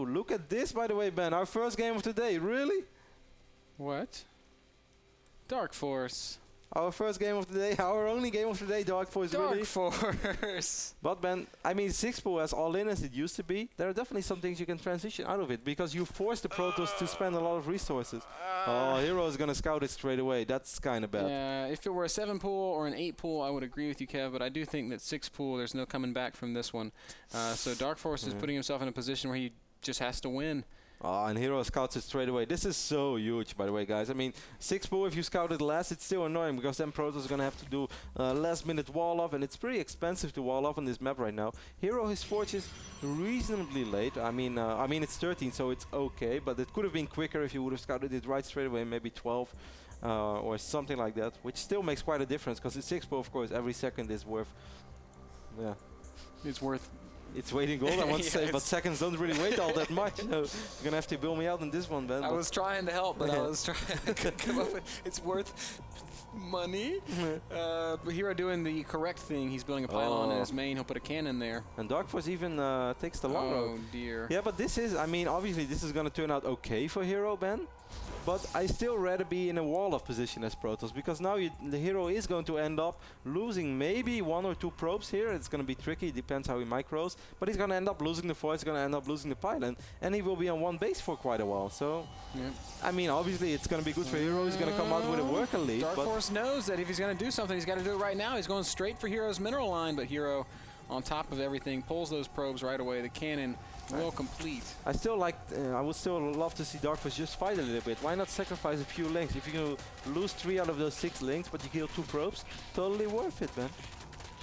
look at this, by the way, Ben. Our first game of the day. Really? What? Darkforce. Our first game of the day, our only game of the day, Darkforce, really. Darkforce. But Ben, I mean, 6-pool as all-in as it used to be, there are definitely some things you can transition out of it because you force the Protoss to spend a lot of resources. Oh, HerO is going to scout it straight away. That's kind of bad. Yeah, if it were a 7-pool or an 8-pool, I would agree with you, Kev, but I do think that 6-pool, there's no coming back from this one. So Darkforce is putting himself in a position where he just has to win. And HerO scouts it straight away. This is so huge, by the way, guys. I mean, 6-pool, if you scout it less, it's still annoying because then Protoss are going to have to do last-minute wall-off, and it's pretty expensive to wall-off on this map right now. HerO, his forge is reasonably late. I mean, it's 13, so it's okay, but it could have been quicker if you would have scouted it right straight away, maybe 12 or something like that, which still makes quite a difference because it's 6-pool, of course, every second is worth... Yeah. It's worth... It's waiting gold, I want to say, but seconds don't really wait all that much. So you're going to have to bail me out on this one, Ben. I was trying to help, but I was trying to come up with it's worth money. But HerO doing the correct thing. He's building a pylon in his main. He'll put a cannon there. And Darkforce even takes the long road. Oh, dear. Yeah, but this is, I mean, obviously this is going to turn out okay for HerO, Ben. But I still rather be in a wall-off position as Protoss, because now the HerO is going to end up losing maybe 1 or 2 probes here. It's going to be tricky, depends how he micros. But he's going to end up losing the force, he's going to end up losing the pylon, and he will be on one base for quite a while. So, yeah. I mean, obviously it's going to be good for HerO. He's going to come out with a worker lead. Darkforce knows that if he's going to do something, he's got to do it right now. He's going straight for HerO's mineral line, but HerO, on top of everything, pulls those probes right away. The cannon will complete. I still like, I would still love to see Darkforce just fight a little bit. Why not sacrifice a few links? If you can lose 3 out of those 6 links, but you kill 2 probes, totally worth it, man.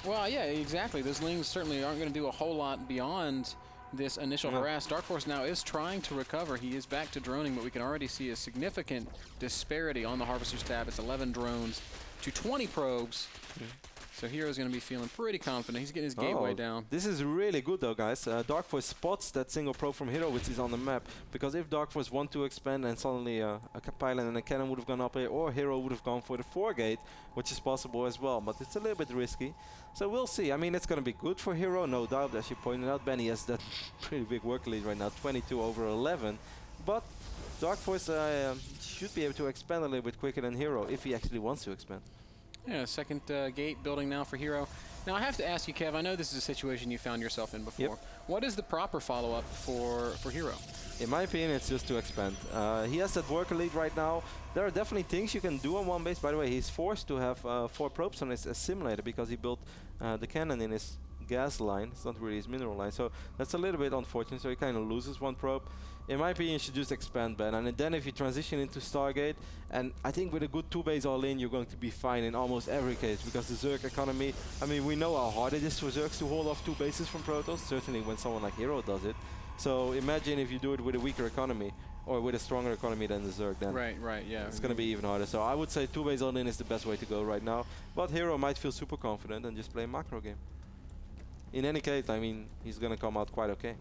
Well, yeah, exactly. Those links certainly aren't going to do a whole lot beyond this initial harass. Darkforce now is trying to recover. He is back to droning, but we can already see a significant disparity on the Harvester's tab. It's 11 drones to 20 probes. So HerO's going to be feeling pretty confident. He's getting his gateway down. This is really good though, guys. Darkforce spots that single probe from HerO, which is on the map. Because if Darkforce want to expand and suddenly a pylon and a cannon would have gone up here, or HerO would have gone for the 4-gate, which is possible as well. But it's a little bit risky. So we'll see. I mean, it's going to be good for HerO, no doubt. As you pointed out, Benny has that pretty big work lead right now, 22 over 11. But Darkforce should be able to expand a little bit quicker than HerO, if he actually wants to expand. Yeah, second gate building now for HerO. Now I have to ask you, Kev, I know this is a situation you found yourself in before. What is the proper follow-up for HerO? In my opinion, it's just to expand. He has that worker lead right now. There are definitely things you can do on one base. By the way, he's forced to have 4 probes on his assimilator because he built the cannon in his gas line. It's not really his mineral line. So that's a little bit unfortunate. So he kind of loses 1 probe. In my opinion, you should just expand, Ben. And then if you transition into Stargate, and I think with a good 2-base all-in, you're going to be fine in almost every case. Because the Zerg economy, I mean, we know how hard it is for Zergs to hold off 2 bases from Protoss. Certainly when someone like HerO does it. So imagine if you do it with a weaker economy, or with a stronger economy than the Zerg, then right, yeah. It's going to be even harder. So I would say 2-base all-in is the best way to go right now. But HerO might feel super confident and just play a macro game. In any case, I mean, he's going to come out quite okay.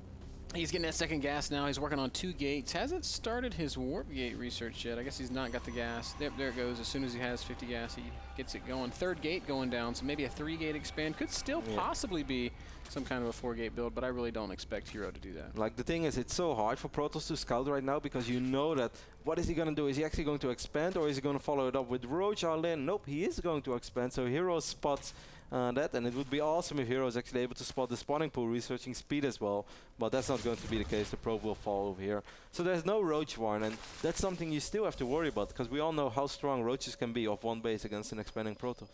He's getting that second gas now. He's working on 2 gates. Hasn't started his warp gate research yet. I guess he's not got the gas. There it goes. As soon as he has 50 gas, he gets it going. 3rd gate going down, so maybe a 3-gate expand. Could still possibly be some kind of a 4-gate build, but I really don't expect HerO to do that. Like, the thing is, it's so hard for Protoss to scout right now because you know that what is he going to do? Is he actually going to expand, or is he going to follow it up with roach all-in? Nope, he is going to expand, so HerO spots that, and it would be awesome if HerO is actually able to spot the spawning pool, researching speed as well, but that's not going to be the case. The probe will fall over here. So there's no roach warn, and that's something you still have to worry about, because we all know how strong roaches can be off 1 base against an expanding Protoss.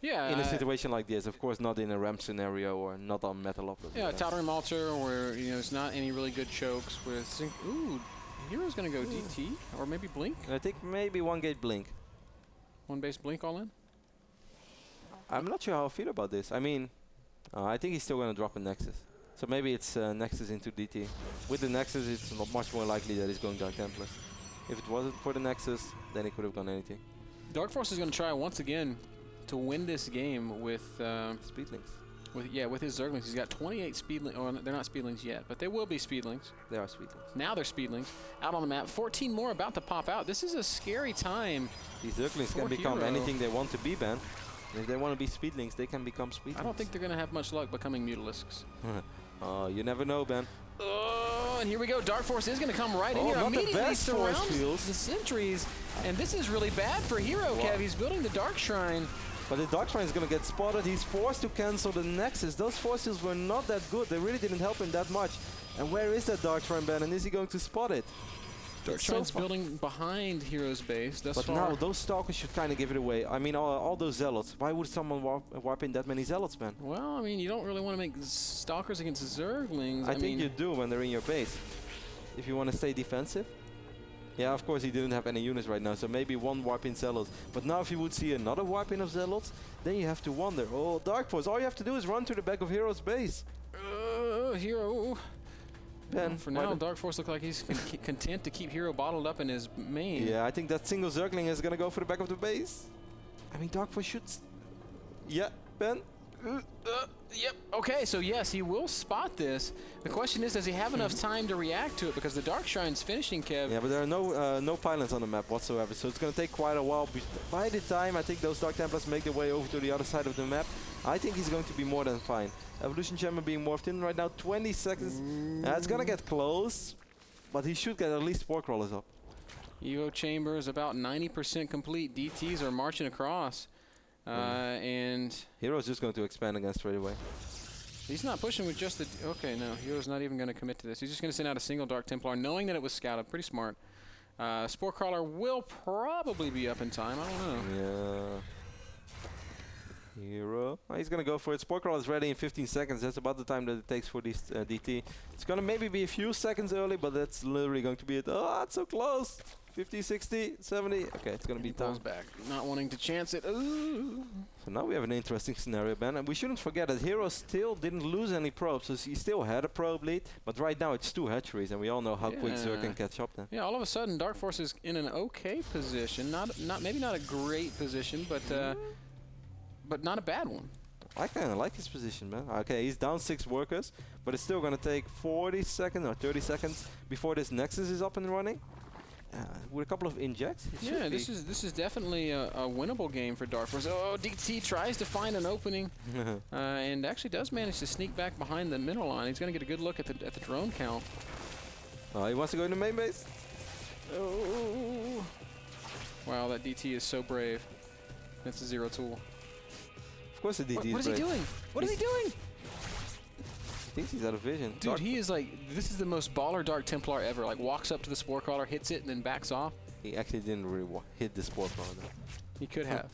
Yeah, in a situation like this, of course, not in a ramp scenario or not on metal upload. Yeah, Tal'Darim altar where there's not any really good chokes with. Ooh, HerO's gonna go DT or maybe blink. I think maybe 1-gate blink. 1-base blink all in. I'm not sure how I feel about this. I mean, I think he's still gonna drop a Nexus. So maybe it's Nexus into DT. With the Nexus, it's not much more likely that he's going Dark Templars. If it wasn't for the Nexus, then he could have gone anything. Darkforce is gonna try once again to win this game with Speedlings. With his Zerglings. He's got 28 Speedlings. Oh, they're not Speedlings yet, but they will be Speedlings. They are Speedlings. Now they're Speedlings. Out on the map. 14 more about to pop out. This is a scary time. These Zerglings can become anything they want to be, Ben. If they want to be Speedlings, they can become Speedlings. I don't think they're going to have much luck becoming Mutalisks. You never know, Ben. Oh, and here we go. Darkforce is going to come right in here. Not the Immediately best force surrounds fields. the sentries. And this is really bad for HerO, Kev. He's building the Dark Shrine. But the Dark Shrine is going to get spotted. He's forced to cancel the Nexus. Those force fields were not that good. They really didn't help him that much. And where is that Dark Shrine, Ben? And is he going to spot it? Dark Shrine's building behind HerO's base. But now those Stalkers should kind of give it away. I mean, all those Zealots. Why would someone warp in that many Zealots, man? Well, I mean, you don't really want to make Stalkers against Zerglings. I think you do when they're in your base. If you want to stay defensive. Yeah, of course he didn't have any units right now, so maybe one warp in Zealots. But now if you would see another warp in of Zealots, then you have to wonder. Oh, Darkforce, all you have to do is run to the back of HerO's base. HerO. Ben, well, for now, Darkforce looks like he's content to keep HerO bottled up in his main. Yeah, I think that single Zergling is going to go for the back of the base. I mean, Darkforce should... Yeah, Ben? Yep. Okay, so yes, he will spot this. The question is, does he have enough time to react to it? Because the Dark Shrine's finishing, Kev. Yeah, but there are no pylons on the map whatsoever, so it's going to take quite a while. By the time I think those Dark Templars make their way over to the other side of the map, I think he's going to be more than fine. Evolution Chamber being morphed in right now, 20 seconds. It's going to get close, but he should get at least 4 crawlers up. Evo Chamber is about 90% complete. DTs are marching across. And HerO's just going to expand again straight away. He's not pushing with just the... Okay, no. HerO's not even going to commit to this. He's just going to send out a single Dark Templar, knowing that it was scouted. Pretty smart. Spore Crawler will probably be up in time. I don't know. Yeah. HerO. Oh, he's going to go for it. Spore Crawler is ready in 15 seconds. That's about the time that it takes for this DT. It's going to maybe be a few seconds early, but that's literally going to be it. Oh, it's so close. 50, 60, 70. Okay, it's going to be time. Back, not wanting to chance it. Ooh. So now we have an interesting scenario, Ben. And we shouldn't forget that HerO still didn't lose any probes. So he still had a probe lead. But right now it's 2 hatcheries. And we all know how quick Zerg can catch up then. Yeah, all of a sudden Darkforce is in an okay position. Maybe not a great position, but not a bad one. I kind of like his position, man. Okay, he's down 6 workers. But it's still going to take 40 seconds or 30 seconds before this Nexus is up and running. With a couple of injects. Yeah, this is definitely a winnable game for Darkforce. Oh, DT tries to find an opening, and actually does manage to sneak back behind the middle line. He's going to get a good look at the drone count. He wants to go into main base. Oh! Wow, that DT is so brave. That's a 0 tool. Of course, the DT is brave. What is he doing? What is he doing? I think he's out of vision. Dude, he is like, this is the most baller Dark Templar ever. Like, walks up to the Spore Crawler, hits it, and then backs off. He actually didn't really hit the Spore Crawler. He could have.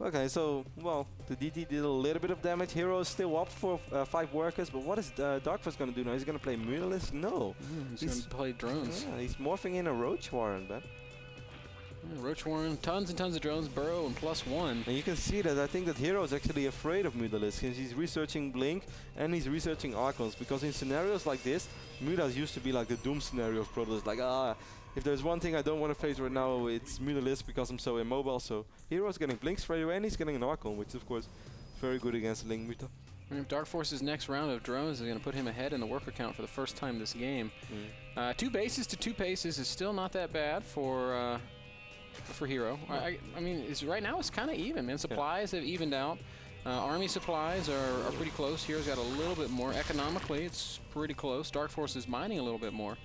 Okay, so, well, the DT did a little bit of damage. HerO is still up for 5 workers, but what is Darkforce going to do now? He's going to play Mutalisk? No. He's going to play drones. Yeah, he's morphing in a Roach Warren, man. Yeah, Roach Warren, tons and tons of drones, Burrow, and +1. And you can see that I think that HerO is actually afraid of Mutalisk, since he's researching Blink and he's researching Archons, because in scenarios like this, Mutas used to be like the doom scenario of Protoss, like, if there's one thing I don't want to face right now, it's Mutalisk, because I'm so immobile. So HerO's getting Blink straight away, and he's getting an Archon, which is of course very good against Link Muta. Darkforce's next round of drones is going to put him ahead in the worker count for the first time this game. 2 bases to 2 paces is still not that bad for HerO. I mean, right now it's kind of even, man. Supplies have evened out. Army supplies are pretty close. HerO's got a little bit more. Economically, it's pretty close. Darkforce is mining a little bit more.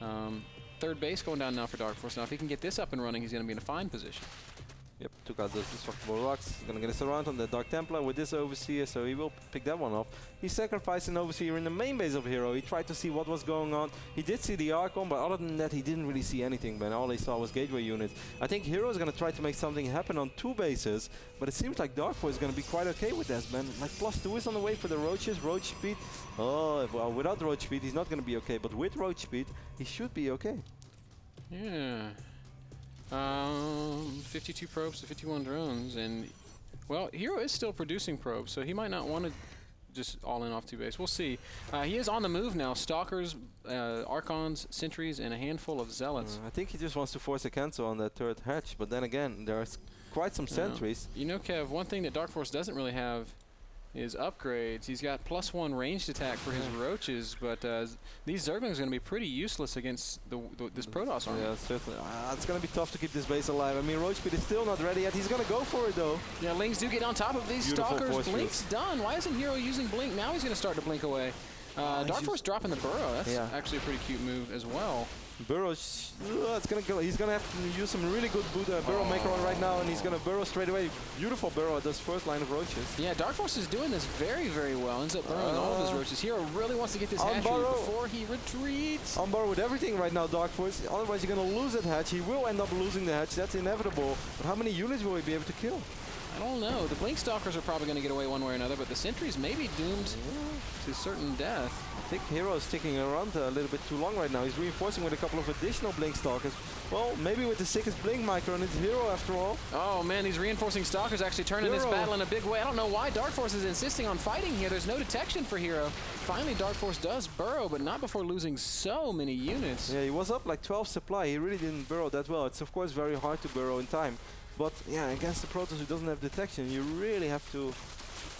3rd base going down now for Darkforce. Now, if he can get this up and running, he's going to be in a fine position. Yep, took out those destructible rocks. Gonna get us around on the Dark Templar with this Overseer, so he will pick that one off. He sacrificed an Overseer in the main base of HerO. He tried to see what was going on. He did see the Archon, but other than that, he didn't really see anything, man. All he saw was gateway units. I think HerO is gonna try to make something happen on 2 bases, but it seems like Darkforce is gonna be quite okay with this, man. Like +2 is on the way for the Roaches, Roach speed. Oh, well, without Roach speed, he's not gonna be okay, but with Roach speed, he should be okay. Yeah. 52 probes to 51 drones, and well, HerO is still producing probes, so he might not want to just all in off 2 base. We'll see. He is on the move now. Stalkers, Archons, Sentries, and a handful of Zealots. I think he just wants to force a cancel on that 3rd hatch, but then again, there's quite some Sentries. You know, Kev, one thing that Darkforce doesn't really have is upgrades. He's got +1 ranged attack for his Roaches, but these Zerglings are going to be pretty useless against this Protoss army. Yeah, certainly. It's going to be tough to keep this base alive. I mean, Roach speed is still not ready yet. He's going to go for it, though. Yeah, Lings do get on top of these Stalkers. Blink's done. Why isn't HerO using Blink? Now he's going to start to blink away. Darkforce dropping the burrow. That's actually a pretty cute move as well. Burrow, it's gonna go. He's gonna have to use some really good burrow maker on right now, and he's gonna burrow straight away. Beautiful burrow at this first line of roaches. Yeah, Darkforce is doing this very, very well. Ends up burrowing all of his roaches. HerO really wants to get this hatchery before he retreats. On burrow with everything right now, Darkforce. Otherwise, you're gonna lose that hatch. He will end up losing the hatch. That's inevitable. But how many units will he be able to kill? I don't know. The Blink Stalkers are probably going to get away one way or another, but the Sentries may be doomed to certain death. I think HerO is sticking around a little bit too long right now. He's reinforcing with a couple of additional Blink Stalkers. Well, maybe with the sickest Blink micro, and it's HerO after all. Oh man, these reinforcing Stalkers actually turning this battle in a big way. I don't know why Darkforce is insisting on fighting here. There's no detection for HerO. Finally, Darkforce does burrow, but not before losing so many units. Yeah, he was up like 12 supply. He really didn't burrow that well. It's of course very hard to burrow in time. But yeah, against the Protoss who doesn't have detection, you really have to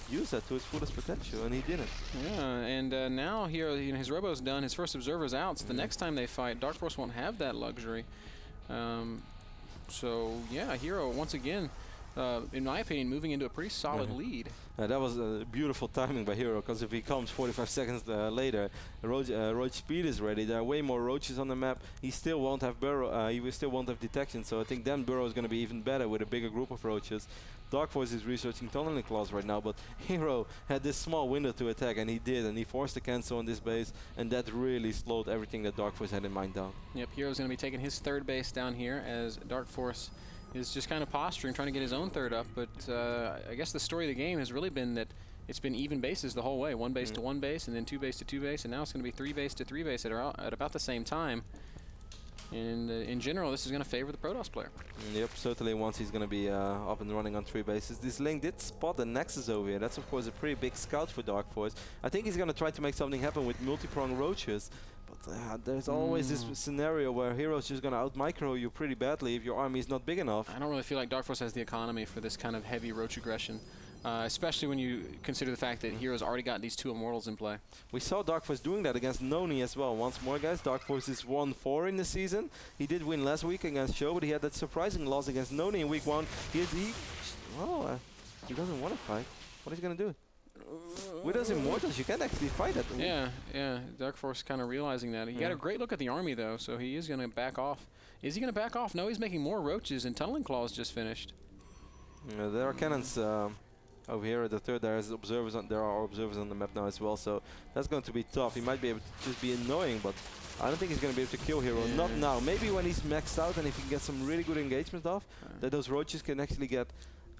use that to its fullest potential, and he didn't. Yeah, and now HerO, his robo's done, his first observer's out, so the next time they fight, Darkforce won't have that luxury. So yeah, HerO once again, in my opinion, moving into a pretty solid lead. That was beautiful timing by HerO, because if he comes 45 seconds later, roach speed is ready. There are way more roaches on the map. He still won't have burrow. He still won't have detection. So I think then burrow is going to be even better with a bigger group of roaches. Darkforce is researching tunneling claws right now, but HerO had this small window to attack, and he did, and he forced the cancel on this base, and that really slowed everything that Darkforce had in mind down. Yep, HerO's going to be taking his third base down here as Darkforce is just kind of posturing, trying to get his own third up, but I guess the story of the game has really been that it's been even bases the whole way, one base to one base, and then two base to two base, and now it's going to be three base to three base at about the same time. And in general, this is going to favor the Protoss player. Yep, certainly once he's going to be up and running on three bases. This Link did spot the Nexus over here. That's of course a pretty big scout for Darkforce. I think he's going to try to make something happen with multi-prong roaches. But there's always this scenario where HerO's just going to out-micro you pretty badly if your army is not big enough. I don't really feel like Darkforce has the economy for this kind of heavy roach aggression. Especially when you consider the fact that HerO's already got these two Immortals in play. We saw Darkforce doing that against Noni as well. Once more, guys, Darkforce is 1-4 in the season. He did win last week against Show, but he had that surprising loss against Noni in week 1. He doesn't want to fight. What is he going to do? With those Immortals, you can't actually fight it. Yeah, Darkforce kind of realizing that. He got a great look at the army, though, so he is going to back off. Is he going to back off? No, he's making more roaches, and Tunneling Claws just finished. There are cannons over here at the third. There are observers on the map now as well, so that's going to be tough. He might be able to just be annoying, but I don't think he's going to be able to kill HerO. Not now. Maybe when he's maxed out and if he can get some really good engagement off, that those roaches can actually get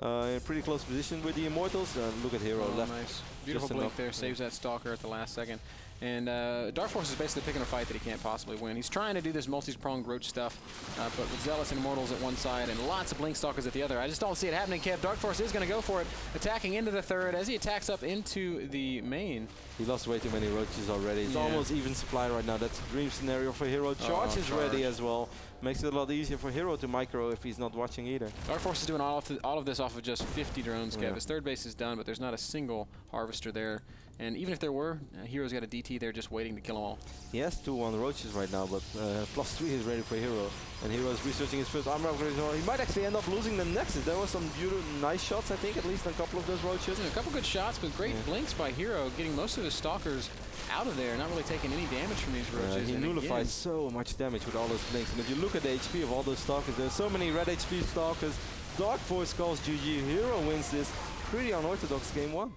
in a pretty close position with the Immortals. Look at HerO left. Nice. Beautiful blink there. Saves that Stalker at the last second. And Darkforce is basically picking a fight that he can't possibly win. He's trying to do this multi-pronged roach stuff, but with Zealots and Immortals at one side and lots of Blink Stalkers at the other. I just don't see it happening, Kev. Darkforce is going to go for it, attacking into the third as he attacks up into the main. He lost way too many roaches already. It's almost even supply right now. That's a dream scenario for HerO. Charge is ready as well. Makes it a lot easier for HerO to micro if he's not watching either. Darkforce is doing all of this off of just 50 drones, Kev. His third base is done, but there's not a single harvester there. And even if there were, HerO's got a DT there just waiting to kill them all. He has 2-1 roaches right now, but +3 is ready for HerO. And HerO is researching his first armor upgrade. He might actually end up losing the Nexus. There were some beautiful, nice shots, I think, at least on a couple of those roaches. Yeah, a couple good shots, but great blinks by HerO, getting most of his Stalkers out of there, not really taking any damage from these roaches. He nullifies so much damage with all those blinks. And if you look at the HP of all those Stalkers, there's so many red HP Stalkers. Darkforce calls GG. HerO wins this pretty unorthodox game 1.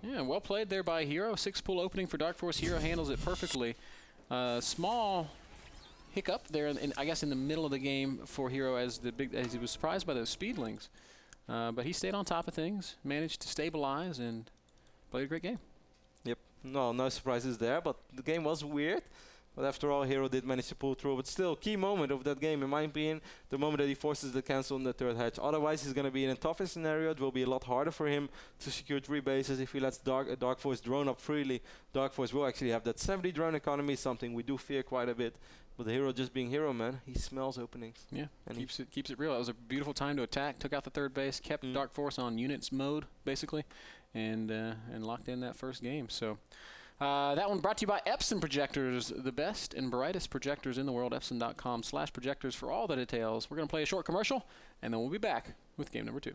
Yeah, well played there by HerO. 6-pool opening for Darkforce. HerO handles it perfectly. Small hiccup there, I guess, in the middle of the game for HerO as he was surprised by those speedlings. But he stayed on top of things, managed to stabilize, and played a great game. Yep. No surprises there, but the game was weird. But after all, HerO did manage to pull through. But still, key moment of that game, in my opinion, the moment that he forces the cancel on the third hatch. Otherwise, he's going to be in a tougher scenario. It will be a lot harder for him to secure 3 bases if he lets Darkforce drone up freely. Darkforce will actually have that 70 drone economy, something we do fear quite a bit. But the HerO just being HerO, man, he smells openings. Yeah, and keeps it real. It was a beautiful time to attack. Took out the third base, kept Darkforce on units mode, basically, and locked in that first game. So. That one brought to you by Epson Projectors, the best and brightest projectors in the world. Epson.com/projectors for all the details. We're going to play a short commercial, and then we'll be back with game number 2.